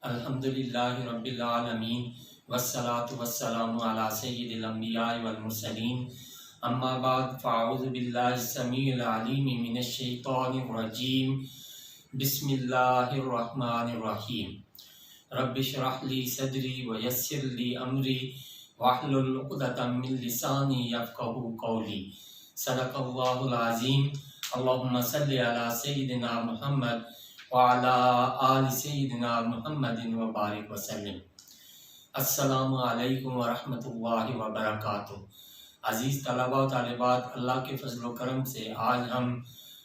الحمدللہ رب العالمین والصلاة والسلام علی سید الانبیاء والمرسلین اما بعد فاعوذ باللہ السمیع العلیم من الشیطان الرجیم بسم اللہ الرحمن الرحیم رب اشرح لی صدری ویسر لی امری واحلل عقدۃ من لسانی یفقہوا قولی صدق اللہ العظیم اللہم صلی علی سیدنا محمد وعلی آل سیدنا محمد وبارک وسلم۔ السلام علیکم ورحمۃ اللہ وبرکاتہ۔ عزیز طلباء و طالبات، اللہ کے فضل و کرم سے آج ہم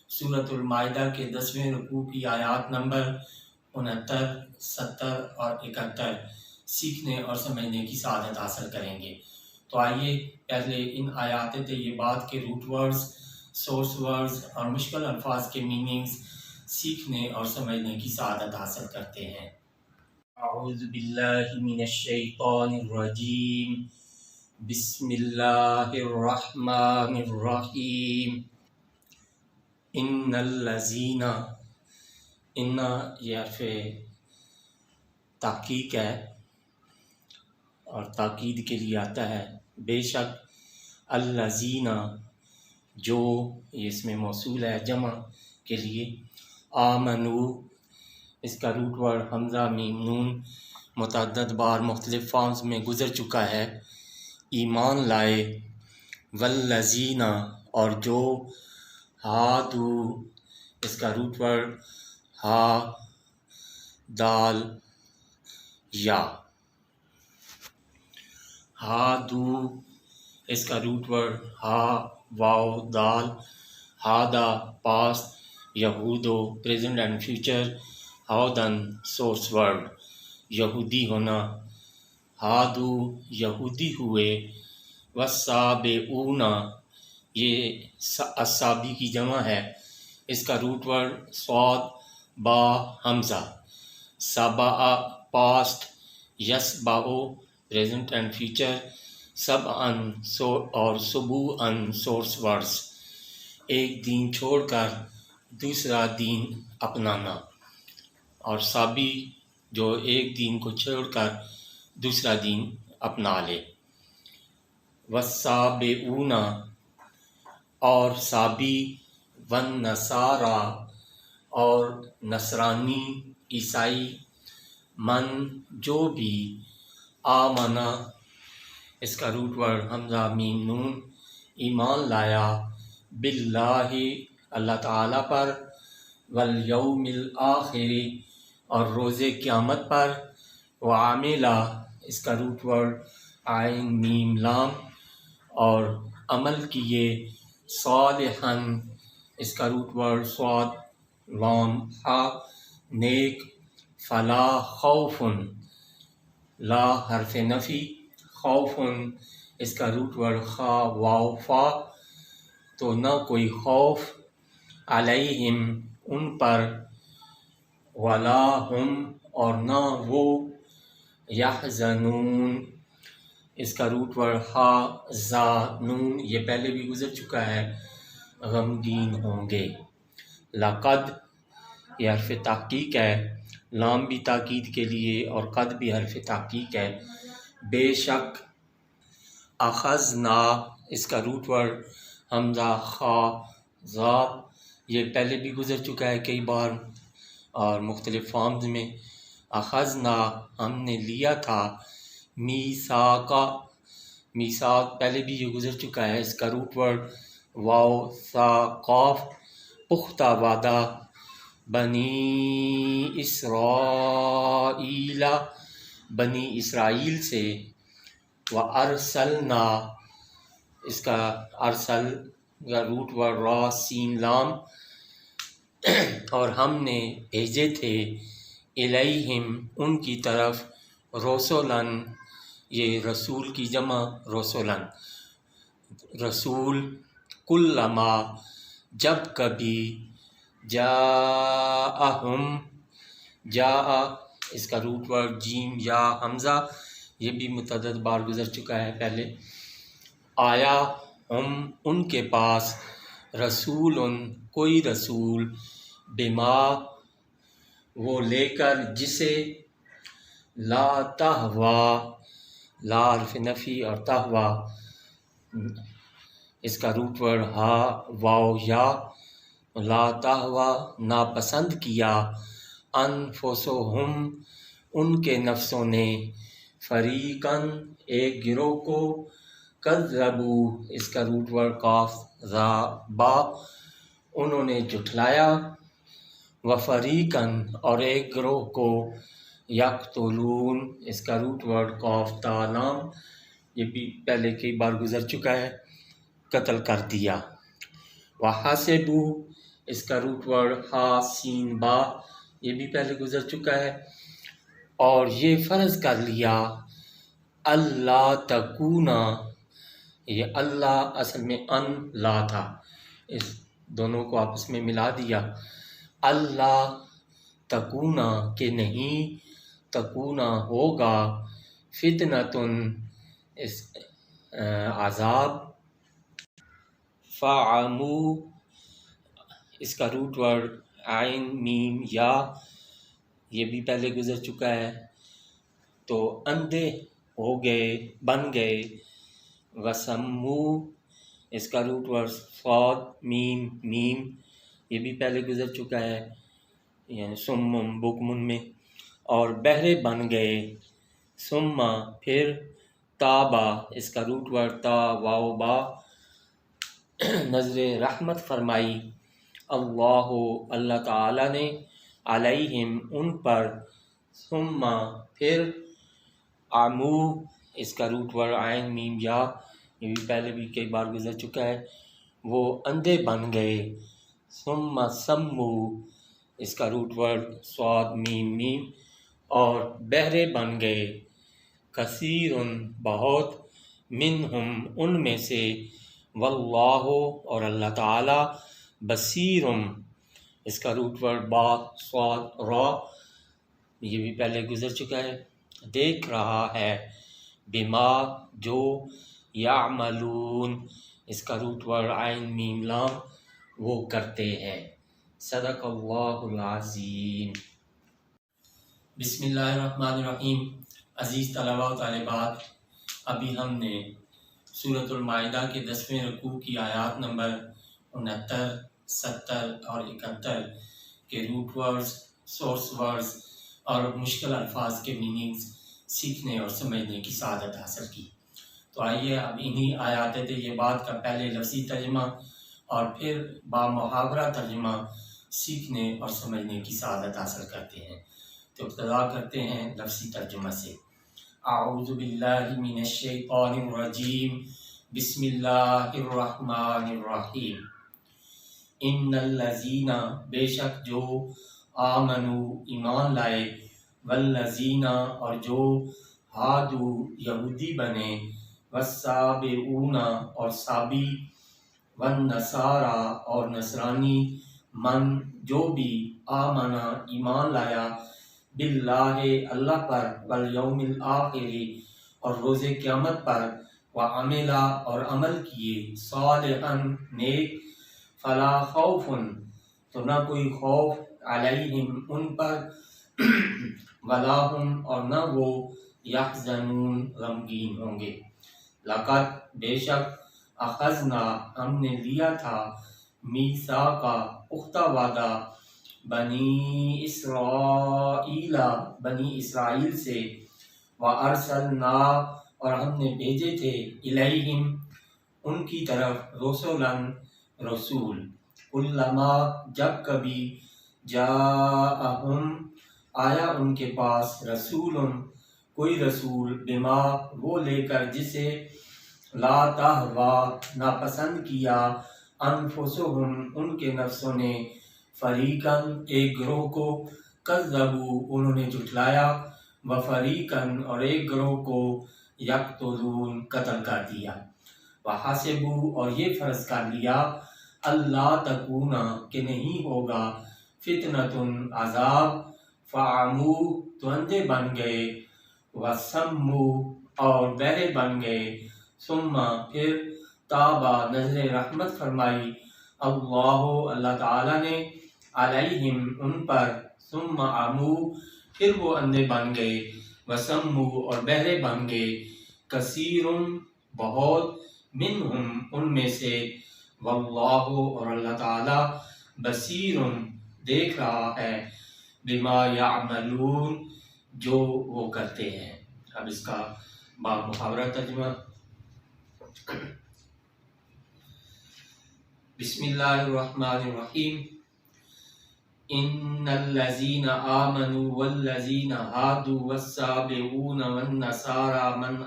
سورۃ المائدہ کے 10ویں رکوع کی آیات نمبر 69، 70 اور 71 سیکھنے اور سمجھنے کی سعادت حاصل کریں گے۔ تو آئیے پہلے ان آیات طیبات کے روٹ ورڈز، سورس ورڈز اور مشکل الفاظ کے میننگز سیکھنے اور سمجھنے کی سعادت حاصل کرتے ہیں۔ اعوذ باللہ من الشیطان الرجیم، بسم اللہ الرحمن الرحیم۔ ان الذین، ان یہ حرف تحقیق ہے اور تاکید کے لیے آتا ہے، بے شک الذین جو، یہ اس میں موصول ہے جمع کے لیے، آمنو اس کا روٹ ورڈ حمزہ میم نون متعدد بار مختلف فارمز میں گزر چکا ہے، ایمان لائے، والذین اور جو، ہادو اس کا روٹ ورڈ ہا دال یا، ہادو اس کا روٹ ورڈ ہا واو دال، ہادا پاسٹ، یہودو پریزنٹ اینڈ فیوچر، ہودن سورس ورڈ یہودی ہونا، ہادو یہودی ہوئے، والسابعون یہ السابی کی جمع ہے، اس کا روٹ ورڈ صاد با حمزہ، سبع پاسٹ، یسبعو پریزنٹ اینڈ فیوچر، سبعن اور سبوعن سورس ورڈز ایک دین چھوڑ کر دوسرا دین اپنانا، اور سابی جو ایک دین کو چھوڑ کر دوسرا دین اپنا لے، والسابعون اور سابی، والنصارا اور نصرانی عیسائی، من جو بھی، آمنا اس کا روٹ ورڈ حمزہ میم نون ایمان لایا، باللہ اللہ تعالیٰ پر، والیوم الآخر اور روز قیامت پر، وعاملہ اس کا روٹ ورڈ عین میم لام اور عمل کیے، صالحاً اس کا روٹ ورڈ صاد لام ہا نیک، فلا خوف لا حرف نفی، خوف اس کا روٹ ورڈ خا واو فا تو نہ کوئی خوف، علیہم ان پر، ولا ہم اور نہ وہ، یحزنون اس کا روٹ ورڈ ہا زا نون یہ پہلے بھی گزر چکا ہے، غمگین ہوں گے، لقد یہ حرف تحقیق ہے، لام بھی تاکید کے لیے اور قد بھی حرف تحقیق ہے، بے شک، اخذنا اس کا روٹ ورڈ حمزہ خا ذات یہ پہلے بھی گزر چکا ہے کئی بار اور مختلف فارمز میں، اخذنا ہم نے لیا تھا، میثاقا میثاق پہلے بھی یہ گزر چکا ہے، اس کا روٹ ورڈ واو سا قاف پختہ وعدہ، بنی اسرائیل بنی اسرائیل سے، وارسلنا اس کا ارسل کا روٹ ورڈ را سین لام اور ہم نے بھیجے تھے، الیہم ان کی طرف، رسولن یہ رسول کی جمع رسولن رسول، کلما جب کبھی، جاءہم جاء اس کا روٹ ورڈ جیم یا حمزہ یہ بھی متعدد بار گزر چکا ہے پہلے، آیا ہم ان کے پاس، رسول کوئی رسول، بما وہ لے کر جسے، لا تہوا، لا حرف نفی اور تہوا اس کا روٹ ورڈ ہا واو یا، لا تہوا ناپسند کیا، انفسہم ان کے نفسوں نے، فریقاً ایک گروہ کو، کذبو اس کا روٹ ورڈ قاف ذا با انہوں نے جھٹلایا، وفریقاً اور ایک گروہ کو، یقتلون اس کا روٹ ورڈ قاف تا لام یہ بھی پہلے کئی بار گزر چکا ہے، قتل کر دیا، وحسبو اس کا روٹ ورڈ ہا سین با یہ بھی پہلے گزر چکا ہے، اور یہ فرض کر لیا، اللہ تکونا یہ اللہ اصل میں ان لا تھا، اس دونوں کو آپس میں ملا دیا، اللہ تکونا کہ نہیں، تکونا ہوگا، فتنتن اس عذاب، فعمو اس کا روٹ ورڈ عین میم یا یہ بھی پہلے گزر چکا ہے، تو اندھے ہو گئے بن گئے، وسمو اس کا روٹ ورڈ صاد میم میم یہ بھی پہلے گزر چکا ہے، یعنی سمم بکمن میں، اور بہرے بن گئے، ثم پھر، تابا اس کا روٹ ورڈ تا واو با نظر رحمت فرمائی، اللہ اللہ تعالی نے، علیہم ان پر، ثم پھر، عمو اس کا روٹ ورڈ عین میم یا یہ بھی پہلے بھی کئی بار گزر چکا ہے، وہ اندھے بن گئے، ثم سمو اس کا روٹ ورڈ صاد میم میم اور بہرے بن گئے، کثیر بہت، منہم ان میں سے، واللہ اور اللہ تعالی، بصیر اس کا روٹ ورڈ با صاد را یہ بھی پہلے گزر چکا ہے، دیکھ رہا ہے، بما جو، یعملون اس کا روٹ ورڈ عین میم لام وہ کرتے ہیں، صدق اللہ العظیم۔ بسم اللہ الرحمن الرحیم۔ عزیز طلباء و طالبات، ابھی ہم نے سورۃ المائدہ کے 10ویں رکوع کی آیات نمبر 69، 70 اور 71 کے روٹ ورڈز، سورس ورڈز اور مشکل الفاظ کے میننگز سیکھنے اور سمجھنے کی سعادت حاصل کی۔ تو آئیے اب انہی آیات طیبات کا پہلے لفظی ترجمہ اور پھر با محاورہ ترجمہ سیکھنے اور سمجھنے کی سعادت حاصل کرتے ہیں۔ تو ابتدا کرتے ہیں لفظی ترجمہ سے۔ اعوذ باللہ من الشیطان الرجیم، بسم اللہ الرحمن الرحیم۔ ان الذین بے شک جو، آمنو ایمان لائے، والذین اور جو، ہادو یہودی بنے، والسابعون اور سابی، والنصارى اور نصرانی، من جو بھی، آمنا ایمان لایا، باللہ اللہ پر، والیوم الآخر اور روز قیامت پر، وعملا اور عمل کیے، صالحا نیک، فلا خوف تو نہ کوئی خوف، علیہم ان پر، ولا ہم اور نہ وہ، یحزنون غمگین ہوں گے۔ لقد بے شک، اخذنا ہم نے لیا تھا، میثاقا پختہ وعدہ، بنی اسرائیل بنی اسرائیل سے، وارسلنا اور ہم نے بھیجے تھے، الیہم ان کی طرف، رسولا رسول، کلما جب کبھی، جاءہم آیا ان کے پاس، رسول کوئی رسول، بما وہ لے کر جسے، لا تہوا ناپسند کیا، انفسہم ان کے نفسوں نے، فریقاً ایک گروہ کو، کذبو انہوں نے جھٹلایا، وفریقاً اور ایک گروہ کو، یقتلون قتل کر دیا، وحسبو اور یہ فرض کر لیا، اللہ تکونا کہ نہیں ہوگا، فتنتن عذاب، فعمو تو اندھے بن گئے، وسمو اور بہرے بن گئے، ثم پھر، تابا نظر رحمت فرمائی، اللہ اللہ تعالی نے، علیہم ان پر، ثم عمو پھر وہ اندھے بن گئے، وسمو اور بہرے بن گئے کثیر بہت منہم ان میں سے واللہ اور اللہ تعالی بصیر دیکھ رہا ہے بما یعملون جو وہ کرتے ہیں۔ اب اس کا باب محاورہ ترجمہ۔ بسم اللہ الرحمن الرحیم۔ ان الذین آمنوا والذین ہادوا والسابئون والنصارى من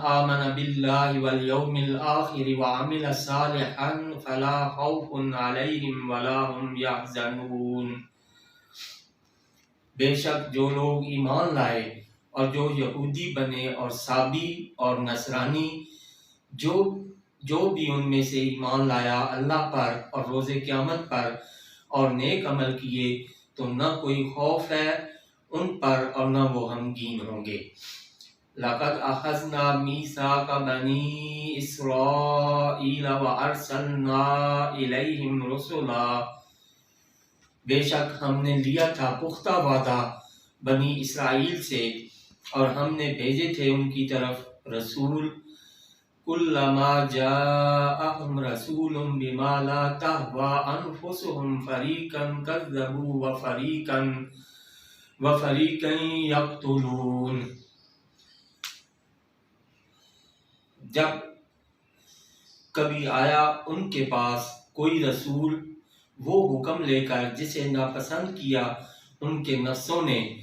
آمن باللہ والیوم الآخر وعمل صالحا فلا خوف علیہم ولا هم یحزنون۔ بے شک جو لوگ ایمان لائے اور جو یہودی بنے اور سابی اور نصرانی، جو بھی ان میں سے ایمان لایا اللہ پر اور روز قیامت پر اور نیک عمل کیے تو نہ کوئی خوف ہے ان پر اور نہ وہ غمگین ہوں گے۔ لَقَدْ أَخَذْنَا مِيثَاقَ بَنِي إِسْرَائِيلَ وَأَرْسَلْنَا إِلَيْهِمْ رُسُلًا۔ بے شک ہم نے لیا تھا پختہ وعدہ بنی اسرائیل سے اور ہم نے بھیجے تھے ان کی طرف رسول۔ کلما جاءہم رسول بما لا تہوی انفسہم فریقا کذبوا وفریقا یقتلون۔ جب کبھی آیا ان کے پاس کوئی رسول وہ حکم لے کر جسے ناپسند کیا ان کے نفسوں نے،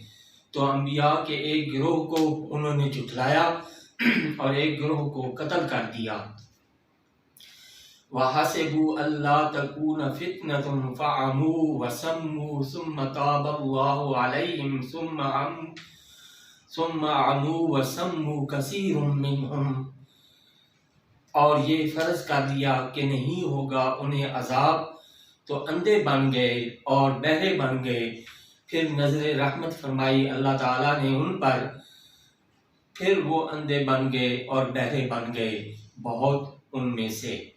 تو انبیاء کے ایک گروہ کو انہوں نے جھٹلایا اور ایک گروہ کو قتل کر دیا۔ وَحَسِبُوا أَلَّا تَكُونَ فِتْنَةٌ فَعَمُوا وَسَمُّوا ثُمَّ تَابَ اللَّهُ عَلَيْهِمْ ثُمَّ عَمُوا وَسَمُّوا كَثِيرٌ مِّنْهُمْ۔ اور یہ فرض کر دیا کہ نہیں ہوگا انہیں عذاب تو اندھے بن گئے اور بہرے بن گئے، پھر نظر رحمت فرمائی اللہ تعالیٰ نے ان پر، پھر وہ اندھے بن گئے اور بہرے بن گئے بہت ان میں سے۔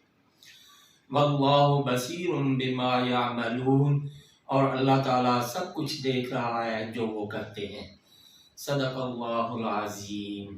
واللہ بصیر بما یعملون، اور اللہ تعالیٰ سب کچھ دیکھ رہا ہے جو وہ کرتے ہیں۔ صدق اللہ العظیم۔